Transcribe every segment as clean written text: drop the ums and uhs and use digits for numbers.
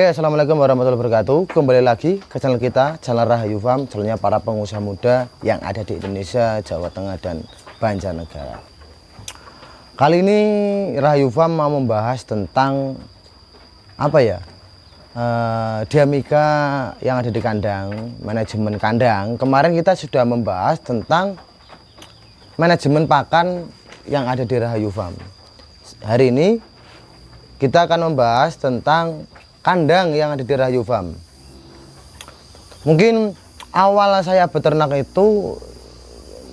Oke, assalamualaikum warahmatullahi wabarakatuh. Kembali lagi ke channel kita, channel Rahayu Farm, channelnya para pengusaha muda yang ada di Indonesia, Jawa Tengah, dan Banjarnegara. Kali ini Rahayu Farm mau membahas tentang apa ya? Dinamika yang ada di kandang, manajemen kandang. Kemarin kita sudah membahas tentang manajemen pakan yang ada di Rahayu Farm. Hari ini kita akan membahas tentang kandang yang ada di Rahayu Farm. Mungkin awal saya beternak itu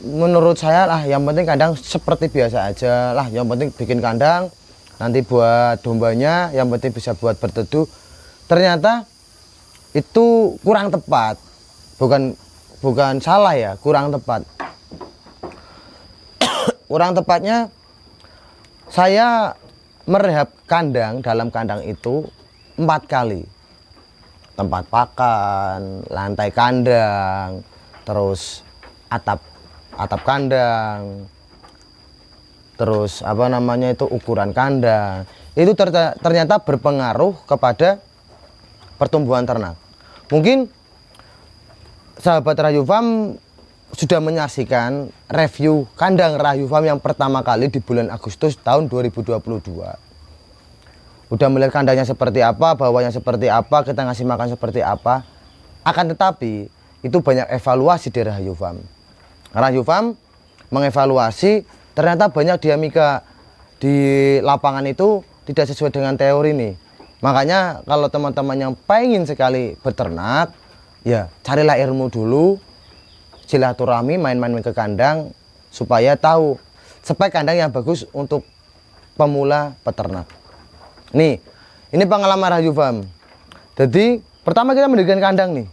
menurut saya lah yang penting kandang seperti biasa aja lah, yang penting bikin kandang nanti buat dombanya, yang penting bisa buat berteduh. Ternyata itu kurang tepat, bukan salah ya, kurang tepat. Kurang tepatnya saya merehab kandang, dalam kandang itu 4 kali. Tempat pakan, lantai kandang, terus atap kandang, terus apa namanya itu ukuran kandang. Itu ternyata berpengaruh kepada pertumbuhan ternak. Mungkin sahabat Rahayu Farm sudah menyaksikan review kandang Rahayu Farm yang pertama kali di bulan Agustus tahun 2022. Udah melihat kandangnya seperti apa, bawahnya seperti apa, kita ngasih makan seperti apa. Akan tetapi itu banyak evaluasi di Rahayu Farm. Rahayu Farm mengevaluasi ternyata banyak dinamika di lapangan itu tidak sesuai dengan teori nih. Makanya kalau teman-teman yang pengen sekali beternak, ya carilah ilmu dulu, silaturahmi, main-main ke kandang supaya tahu spek kandang yang bagus untuk pemula peternak. Nih, ini pengalaman Rahayu Farm. Jadi pertama kita mendirikan kandang nih.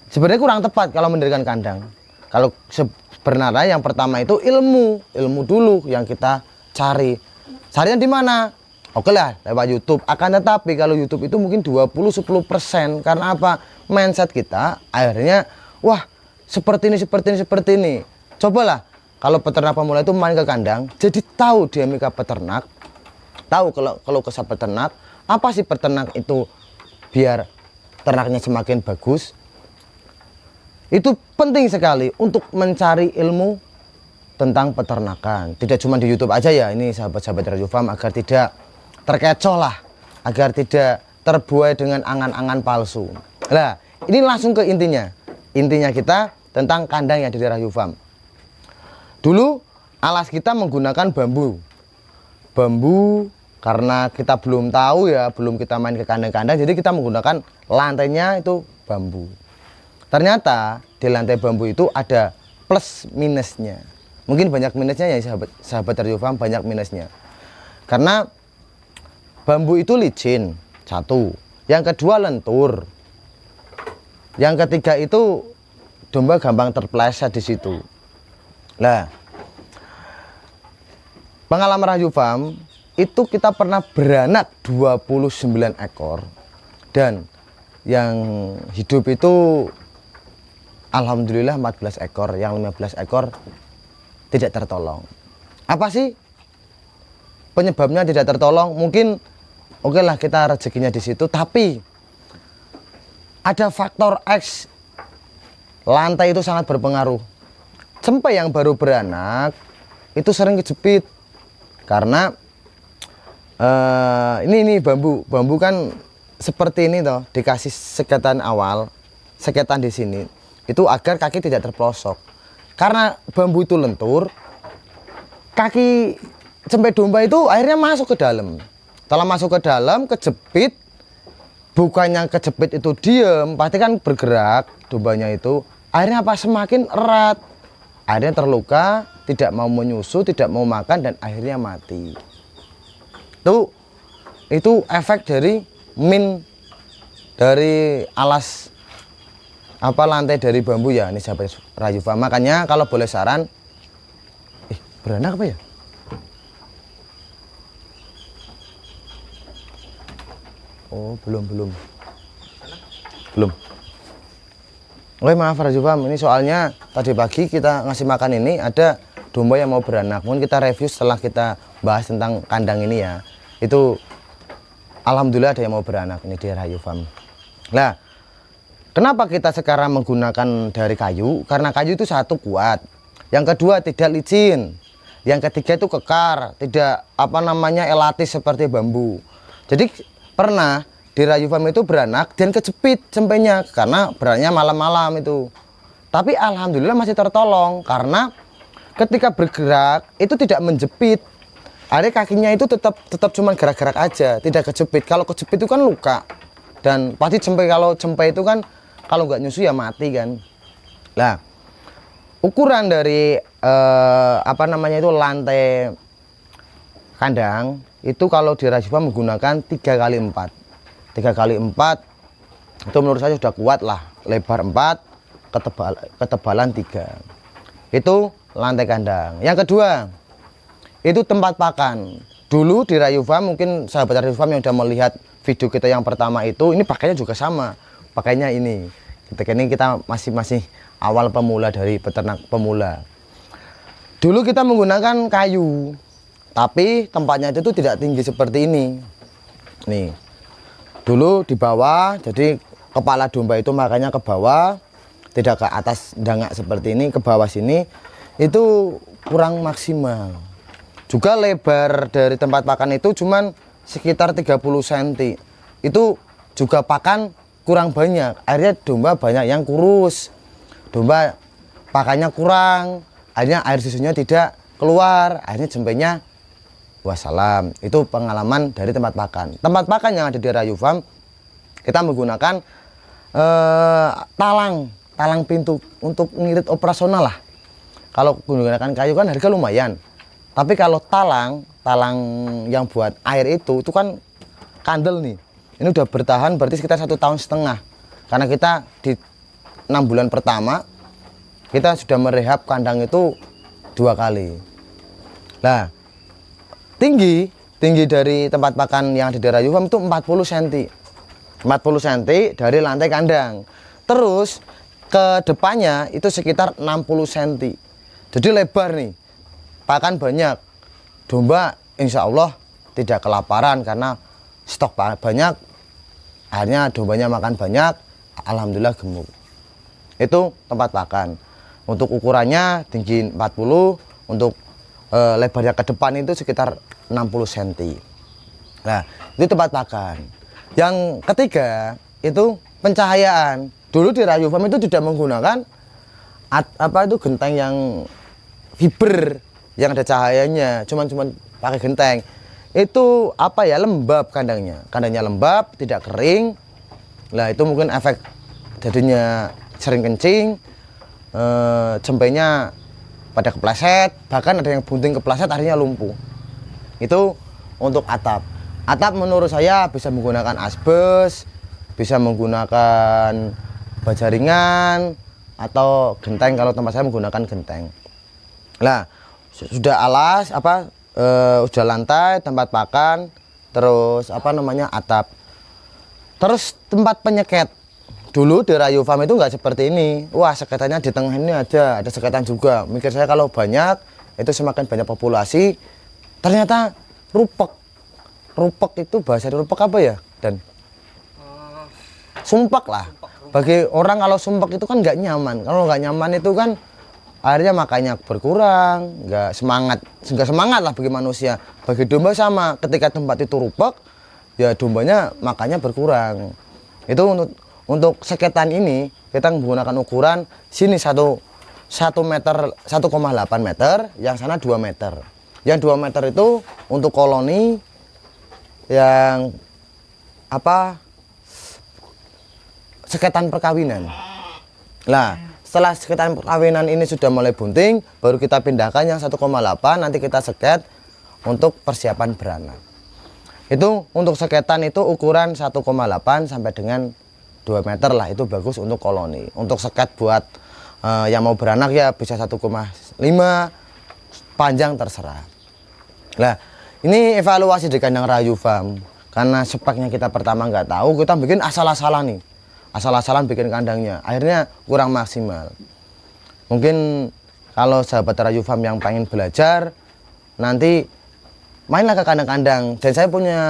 Sebenarnya kurang tepat kalau mendirikan kandang. Kalau sebenarnya yang pertama itu ilmu dulu yang kita cari. Carinya di mana? Oke lah, lewat YouTube. Akan tetapi kalau YouTube itu mungkin 20-10%. Karena apa? Mindset kita akhirnya, wah seperti ini. Cobalah kalau peternak pemula itu main ke kandang, jadi tahu dinamika peternak. Tahu kalau kesah peternak, apa sih peternak itu biar ternaknya semakin bagus. Itu penting sekali untuk mencari ilmu tentang peternakan. Tidak cuma di YouTube aja ya, ini sahabat-sahabat Rahayu Farm, agar tidak terkecoh lah, agar tidak terbuai dengan angan-angan palsu. Nah, ini langsung ke intinya. Intinya kita tentang kandang yang ada di Rahayu Farm. Dulu alas kita menggunakan bambu. Karena kita belum tahu ya, belum kita main ke kandang-kandang, jadi kita menggunakan lantainya itu bambu. Ternyata di lantai bambu itu ada plus minusnya. Mungkin banyak minusnya ya sahabat Rahayu Farm, banyak minusnya. Karena bambu itu licin, satu. Yang kedua lentur. Yang ketiga itu domba gampang terpleset di situ. Nah, pengalaman Rahayu Farm itu kita pernah beranak 29 ekor dan yang hidup itu alhamdulillah 14 ekor, yang 15 ekor tidak tertolong. Apa sih penyebabnya tidak tertolong? Mungkin oke lah kita rezekinya di situ, tapi ada faktor X. Lantai itu sangat berpengaruh. Sampai yang baru beranak itu sering kejepit karena ini bambu kan seperti ini toh, dikasih seketan awal, seketan di sini itu agar kaki tidak terpelosok. Karena bambu itu lentur, kaki cempe domba itu akhirnya masuk ke dalam. Setelah masuk ke dalam, kejepit, bukannya kejepit itu diem, pasti kan bergerak dombanya itu. Akhirnya apa? Semakin erat, akhirnya terluka, tidak mau menyusu, tidak mau makan, dan akhirnya mati. Itu efek dari dari alas lantai dari bambu ya, ini sahabat Rahayu Farm. Makanya kalau boleh saran, beranak apa ya? Oh belum. Oke, maaf Rahayu Farm, ini soalnya tadi pagi kita ngasih makan ini ada domba yang mau beranak. Mungkin kita review setelah kita bahas tentang kandang ini ya. Itu alhamdulillah ada yang mau beranak ini di Rahayu Farm. Nah, kenapa kita sekarang menggunakan dari kayu? Karena kayu itu satu kuat, yang kedua tidak licin, yang ketiga itu kekar, tidak elatis seperti bambu. Jadi pernah di Rahayu Farm itu beranak dan kejepit cempenya karena beranaknya malam-malam itu. Tapi alhamdulillah masih tertolong karena ketika bergerak itu tidak menjepit. Ada kakinya itu tetap cuman gerak-gerak aja, tidak kejepit. Kalau kejepit itu kan luka. Dan pasti kalau cempe itu kan kalau nggak nyusu ya mati kan. Nah, ukuran dari itu lantai kandang itu kalau di Rahayu Farm menggunakan 3x4. 3x4 itu menurut saya sudah kuat lah, lebar 4, ketebalan 3. Itu lantai kandang. Yang kedua itu tempat pakan. Dulu di Rahayu Farm, mungkin sahabat Rahayu Farm yang sudah melihat video kita yang pertama itu, ini pakainya juga sama, pakainya ini. Ketika ini kita masih awal pemula dari peternak pemula. Dulu kita menggunakan kayu, tapi tempatnya itu tidak tinggi seperti ini. Nih, dulu di bawah, jadi kepala domba itu makanya ke bawah, tidak ke atas dangak seperti ini, ke bawah sini itu kurang maksimal. Juga lebar dari tempat pakan itu cuman sekitar 30 cm. Itu juga pakan kurang banyak, akhirnya domba banyak yang kurus, domba pakannya kurang, akhirnya air susunya tidak keluar, akhirnya jempenya wassalam. Itu pengalaman dari tempat pakan. Tempat pakan yang ada di Rahayu Farm kita menggunakan talang pintu untuk ngirit operasional lah. Kalau menggunakan kayu kan harga lumayan, tapi kalau talang yang buat air itu kan kandel nih. Ini udah bertahan berarti sekitar 1,5 tahun, karena kita di 6 bulan pertama kita sudah merehab kandang itu 2 kali. Nah, tinggi dari tempat pakan yang ada di Rahayu Farm itu 40 cm. 40 cm dari lantai kandang. Terus ke depannya itu sekitar 60 cm. Jadi lebar nih. Pakan banyak. Domba insya Allah tidak kelaparan karena stok banyak. Akhirnya dombanya makan banyak. Alhamdulillah gemuk. Itu tempat pakan. Untuk ukurannya tinggi 40, untuk lebarnya ke depan itu sekitar 60 cm. Nah, itu tempat pakan. Yang ketiga itu pencahayaan. Dulu di Rahayu Farm itu tidak menggunakan genteng yang fiber yang ada cahayanya, cuman pakai genteng. Itu lembab kandangnya lembab, tidak kering. Nah, itu mungkin efek jadinya sering kencing, cempenya pada kepleset, bahkan ada yang bunting kepleset akhirnya lumpuh. Itu untuk atap menurut saya bisa menggunakan asbes, bisa menggunakan baja ringan atau genteng. Kalau tempat saya menggunakan genteng. Nah, sudah alas sudah lantai, tempat pakan, terus atap. Terus tempat penyeket. Dulu di Rahayu Farm itu nggak seperti ini. Wah, seketannya di tengah ini ada seketan juga. Mikir saya kalau banyak itu semakin banyak populasi. Ternyata rupek itu bahasa rupek apa ya? Dan sumpak lah. Bagi orang kalau sumpak itu kan nggak nyaman. Kalau nggak nyaman itu kan akhirnya makannya berkurang, nggak semangat lah bagi manusia. Bagi domba sama, ketika tempat itu rupek, ya dombanya makannya berkurang. Itu untuk seketan ini kita menggunakan ukuran sini 1 meter, 1,8 meter, yang sana 2 meter. Yang 2 meter itu untuk koloni yang seketan perkawinan. Nah, setelah seketan perkawinan ini sudah mulai bunting, baru kita pindahkan yang 1,8, nanti kita seket untuk persiapan beranak. Itu untuk seketan itu ukuran 1,8 sampai dengan 2 meter lah, itu bagus untuk koloni. Untuk seket buat yang mau beranak ya bisa 1,5, panjang terserah. Nah, ini evaluasi di kandang Rahayu Farm. Karena speknya kita pertama nggak tahu, kita bikin asal-asalan nih. Asal-asalan bikin kandangnya, akhirnya kurang maksimal. Mungkin kalau sahabat Rahayu Farm yang pengen belajar, nanti mainlah ke kandang-kandang. Dan saya punya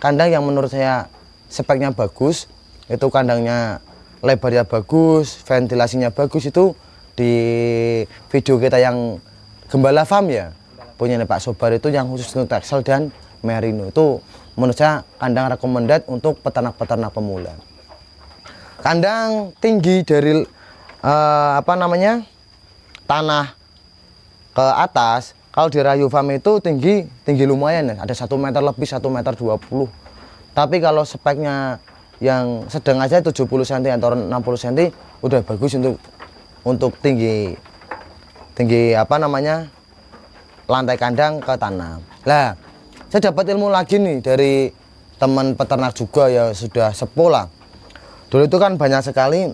kandang yang menurut saya speknya bagus, itu kandangnya lebarnya bagus, ventilasinya bagus, itu di video kita yang Gembala Farm ya, punya Pak Sobar, itu yang khusus untuk Texel dan Merino. Itu menurut saya kandang recommended untuk peternak-peternak pemula. Kandang tinggi dari tanah ke atas, kalau di Rahayu Farm itu tinggi lumayan ya, ada 1 meter lebih, 1,20 meter. Tapi kalau speknya yang sedang aja 70 cm atau 60 cm udah bagus untuk tinggi lantai kandang ke tanah. Lah, saya dapat ilmu lagi nih dari teman peternak juga ya, sudah sepuh lah. Dulu itu kan banyak sekali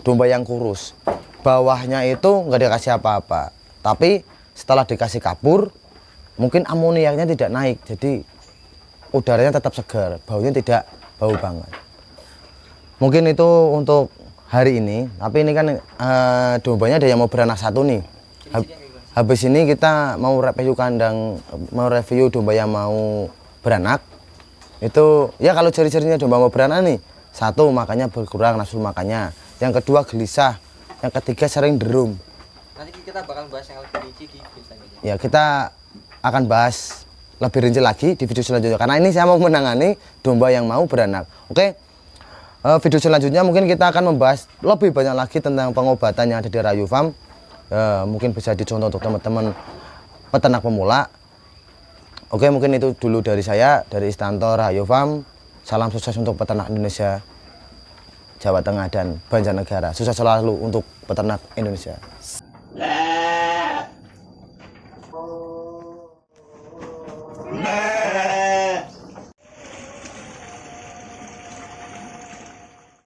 domba yang kurus, bawahnya itu nggak dikasih apa-apa, tapi setelah dikasih kapur mungkin amoniaknya tidak naik, jadi udaranya tetap segar, baunya tidak bau banget. Mungkin itu untuk hari ini, tapi ini kan dombanya ada yang mau beranak 1 nih. Habis ini kita mau review domba yang mau beranak. Itu ya, kalau ciri-cirinya domba mau beranak nih, 1, makannya berkurang nafsu makannya. Yang kedua gelisah. Yang ketiga sering derum. Nanti kita bakal bahas yang lebih rinci di video selanjutnya. Ya, kita akan bahas lebih rinci lagi di video selanjutnya. Karena ini saya mau menangani domba yang mau beranak. Oke, video selanjutnya mungkin kita akan membahas lebih banyak lagi tentang pengobatan yang ada di Rahayu Farm. Mungkin bisa dicontoh untuk teman-teman peternak pemula. Oke, mungkin itu dulu dari saya, dari Istanto Rahayu Farm. Salam sukses untuk peternak Indonesia, Jawa Tengah dan Banjarnegara. Sukses selalu untuk peternak Indonesia.